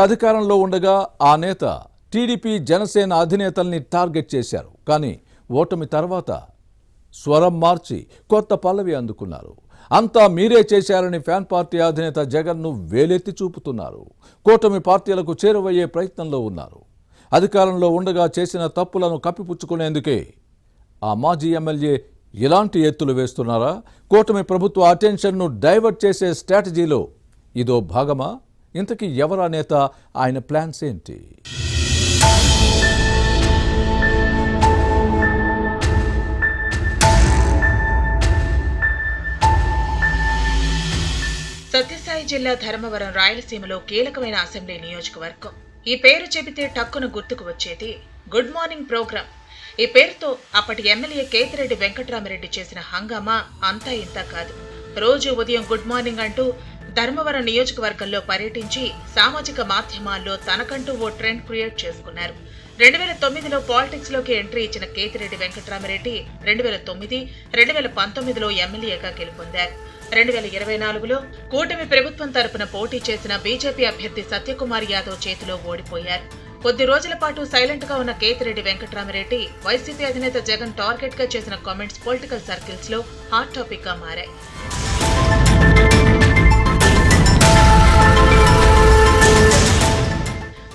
అధికారంలో ఉండగా ఆ నేత టీడీపీ జనసేన అధినేతల్ని టార్గెట్ చేశారు. కానీ ఓటమి తర్వాత స్వరం మార్చి కొత్త పల్లవి అందుకున్నారు. అంతా మీరే చేశారని ఫ్యాన్ పార్టీ అధినేత జగన్ను వేలెత్తి చూపుతున్నారు. కూటమి పార్టీలకు చేరువయ్యే ప్రయత్నంలో ఉన్నారు. అధికారంలో ఉండగా చేసిన తప్పులను కప్పిపుచ్చుకునేందుకే ఆ మాజీ ఎమ్మెల్యే ఇలాంటి ఎత్తులు వేస్తున్నారా? కూటమి ప్రభుత్వ అటెన్షన్ను డైవర్ట్ చేసే స్ట్రాటజీలో ఇదో భాగమా? ఇంతకీ ఎవరా నేత? ఆయన ప్లాన్స్ ఏంటి? సత్యసాయి జిల్లా ధర్మవరం రాయలసీమలో కీలకమైన అసెంబ్లీ నియోజకవర్గం. ఈ పేరు చెబితే టక్కున గుర్తుకు వచ్చేది గుడ్ మార్నింగ్ ప్రోగ్రాం. ఈ పేరుతో అప్పటి ఎమ్మెల్యే కేతిరెడ్డి వెంకట్రామిరెడ్డి చేసిన హంగామా అంతా ఇంతా కాదు. రోజు ఉదయం గుడ్ మార్నింగ్ అంటూ ధర్మవరం నియోజకవర్గంలో పర్యటించి సామాజిక మాధ్యమాల్లో తనకంటూ ఓ ట్రెండ్ క్రియేట్ చేసుకున్నారు. 2009లో పాలిటిక్స్ లోకి ఎంట్రీ ఇచ్చిన కేతిరెడ్డి వెంకట్రామిరెడ్డి 2009, 2019లో ఎమ్మెల్యేగా గెలుపొందారు. 2024లో కూటమి ప్రభుత్వం తరపున పోటీ చేసిన బీజేపీ అభ్యర్థి సత్యకుమార్ యాదవ్ చేతిలో ఓడిపోయారు. కొద్ది రోజుల పాటు సైలెంట్ గా ఉన్న కేతిరెడ్డి వెంకట్రామిరెడ్డి వైసీపీ అధినేత జగన్ టార్గెట్ గా చేసిన కామెంట్స్ పొలిటికల్ సర్కిల్స్ లో హాట్ టాపిక్ గా మారాయి.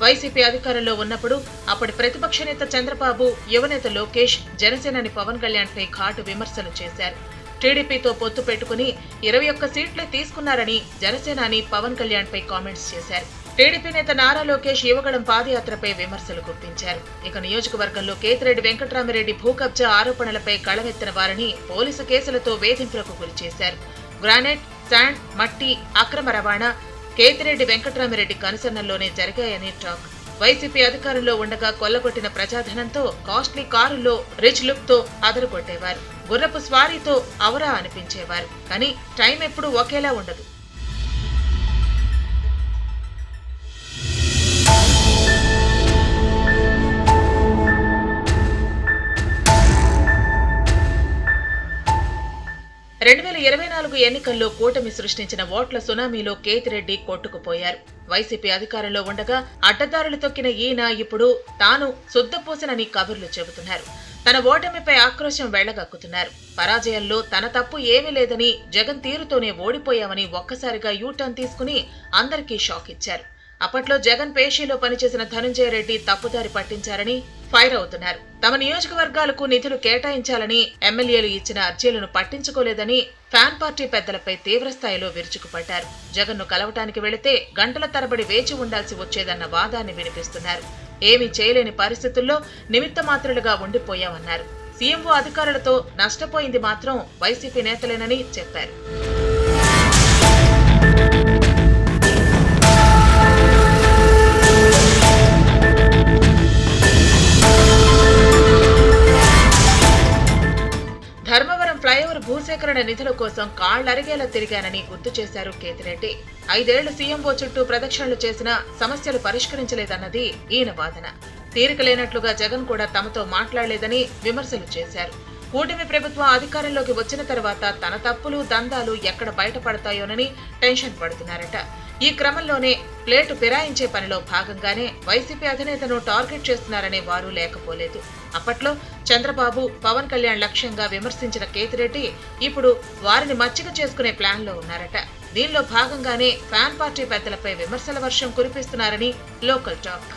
వైసీపీ అధికారంలో ఉన్నప్పుడు అప్పటి ప్రతిపక్ష నేత చంద్రబాబు, యువనేత లోకేష్ జనసేనాని పవన్ కళ్యాణ్ పై ఘాటు విమర్శలు చేశారు. టీడీపీతో పొత్తు పెట్టుకుని 21 సీట్లే తీసుకున్నారని జనసేనాని పవన్ కళ్యాణ్ పై కామెంట్స్ చేశారు. టీడీపీ నేత నారా లోకేష్ యువగళం పాదయాత్రపై విమర్శలు గుప్పించారు. ఇక నియోజకవర్గంలో కేతిరెడ్డి వెంకట్రామిరెడ్డి భూ కబ్జా ఆరోపణలపై కళమెత్తిన వారిని పోలీసు కేసులతో వేధింపులకు గురిచేశారు. గ్రానైట్, శాండ్, మట్టి అక్రమ రవాణా కేతిరెడ్డి వెంకట్రామిరెడ్డి కనుసన్నల్లోనే జరిగాయని టాక్. వైసీపీ అధికారంలో ఉండగా కొల్లగొట్టిన ప్రజాధనంతో కాస్ట్లీ కారుల్లో రిచ్ లుక్ తో అదరగొట్టేవారు. గుర్రపు స్వారీతో అవరా అనిపించేవారు. కానీ టైం ఎప్పుడూ ఒకేలా ఉండదు. రెండు 2024 ఎన్నికల్లో కూటమి సృష్టించిన ఓట్ల సునామీలో కేతిరెడ్డి కొట్టుకుపోయారు. వైసీపీ అధికారంలో ఉండగా అడ్డదారులు తొక్కిన ఈయన ఇప్పుడు తాను శుద్ధపూసనని కబుర్లు చెబుతున్నారు. తన ఓటమిపై ఆక్రోశం వెళ్లగక్కుతున్నారు. పరాజయంలో తన తప్పు ఏమీ లేదని, జగన్ తీరుతోనే ఓడిపోయామని ఒక్కసారిగా యూటర్న్ తీసుకుని అందరికీ షాక్ ఇచ్చారు. అప్పట్లో జగన్ పేషీలో పనిచేసిన ధనంజయ రెడ్డి తప్పుదారి పట్టించారని ఫైర్ అవుతున్నారు. తమ నియోజకవర్గాలకు నిధులు కేటాయించాలని ఎమ్మెల్యేలు ఇచ్చిన అర్జీలను పట్టించుకోలేదని ఫ్యాన్ పార్టీ పెద్దలపై తీవ్రస్థాయిలో విరుచుకుపడ్డారు. జగన్ ను కలవటానికి వెళితే గంటల తరబడి వేచి ఉండాల్సి వచ్చేదన్న వాదాన్ని వినిపిస్తున్నారు. ఏమీ చేయలేని పరిస్థితుల్లో నిమిత్త మాత్రులుగా ఉండిపోయామన్నారు. సీఎంఓ అధికారులతో నష్టపోయింది మాత్రం వైసీపీ నేతలేనని చెప్పారు. ధర్మవరం ఫ్లైఓవర్ భూసేకరణ నిధుల కోసం కాళ్లరిగేలా తిరిగానని గుర్తు చేశారు కేతిరెడ్డి. 5 ఏళ్లు సీఎంఓ చుట్టూ ప్రదక్షిణలు చేసినా సమస్యలు పరిష్కరించలేదన్నది ఈయన వాదన. తీరిక లేనట్లుగా జగన్ కూడా తమతో మాట్లాడలేదని విమర్శలు చేశారు. కూటమి ప్రభుత్వం అధికారంలోకి వచ్చిన తర్వాత తన తప్పులు, దందాలు ఎక్కడ బయటపడతాయోనని టెన్షన్ పడుతున్నారట. ఈ క్రమంలోనే ప్లేటు ఫిరాయించే పనిలో భాగంగానే వైసీపీ అధినేతను టార్గెట్ చేస్తున్నారనే వారు లేకపోలేదు. అప్పట్లో చంద్రబాబు, పవన్ కళ్యాణ్ లక్ష్యంగా విమర్శించిన కేతిరెడ్డి ఇప్పుడు వారిని మచ్చిక చేసుకునే ప్లాన్ లో ఉన్నారట. దీనిలో భాగంగానే ఫ్యాన్ పార్టీ పెద్దలపై విమర్శల వర్షం కురిపిస్తున్నారని లోకల్ టాక్.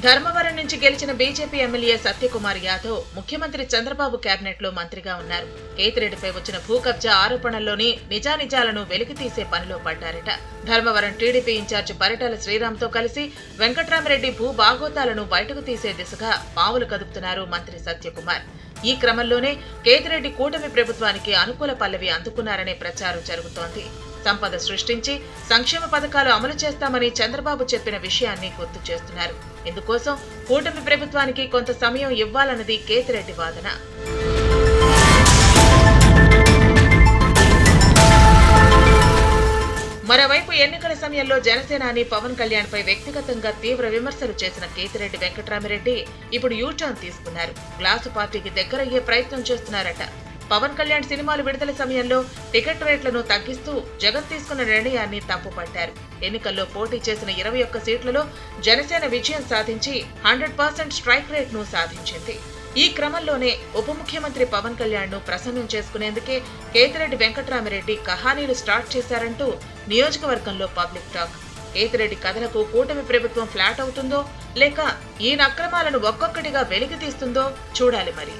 ధర్మవరం నుంచి గెలిచిన బీజేపీ ఎమ్మెల్యే సత్యకుమార్ యాదవ్ ముఖ్యమంత్రి చంద్రబాబు కేబినెట్ లో మంత్రిగా ఉన్నారు. కేతిరెడ్డిపై వచ్చిన భూ కబ్జా ఆరోపణల్లోని నిజానిజాలను వెలికితీసే పనిలో పడ్డారట. ధర్మవరం టీడీపీ ఇన్ఛార్జ్ పరిటాల శ్రీరామ్తో కలిసి వెంకట్రామిరెడ్డి భూ బాగోతాలను బయటకు తీసే దిశగా పావులు కదుపుతున్నారు మంత్రి సత్యకుమార్. ఈ క్రమంలోనే కేతిరెడ్డి కూటమి ప్రభుత్వానికి అనుకూల పల్లవి అందుకున్నారనే ప్రచారం జరుగుతోంది. సంపద సృష్టించి సంక్షేమ పథకాలు అమలు చేస్తామని చంద్రబాబు చెప్పిన విషయాన్ని గుర్తు చేస్తున్నారు. ఇందుకోసం కూటమి ప్రభుత్వానికి కొంత సమయం ఇవ్వాలన్నది కేతిరెడ్డి వాదన. మరోవైపు ఎన్నికల సమయంలో జనసేనాని పవన్ కళ్యాణ్ పై వ్యక్తిగతంగా తీవ్ర విమర్శలు చేసిన కేతిరెడ్డి వెంకట్రామిరెడ్డి ఇప్పుడు యూటర్న్ తీసుకున్నారు. గ్లాసు పార్టీకి దగ్గరయ్యే ప్రయత్నం చేస్తున్నారట. పవన్ కళ్యాణ్ సినిమాలు విడుదల సమయంలో టికెట్ రేట్లను తగ్గిస్తూ జగన్ తీసుకున్న నిర్ణయాన్ని తప్పుపట్టారు. ఎన్నికల్లో పోటీ చేసిన 21 సీట్లలో జనసేన విజయం సాధించి 100% స్ట్రైక్ రేట్ ను సాధించింది. ఈ క్రమంలోనే ఉప ముఖ్యమంత్రి పవన్ కళ్యాణ్ ను ప్రసన్నం చేసుకునేందుకే కేతిరెడ్డి వెంకట్రామిరెడ్డి కహానీలు స్టార్ట్ చేశారంటూ నియోజకవర్గంలో పబ్లిక్ టాక్. కేతిరెడ్డి కథలకు కూటమి ప్రభుత్వం ఫ్లాట్ అవుతుందో లేక ఈయన అక్రమాలను ఒక్కొక్కటిగా వెలికి తీస్తుందో చూడాలి మరి.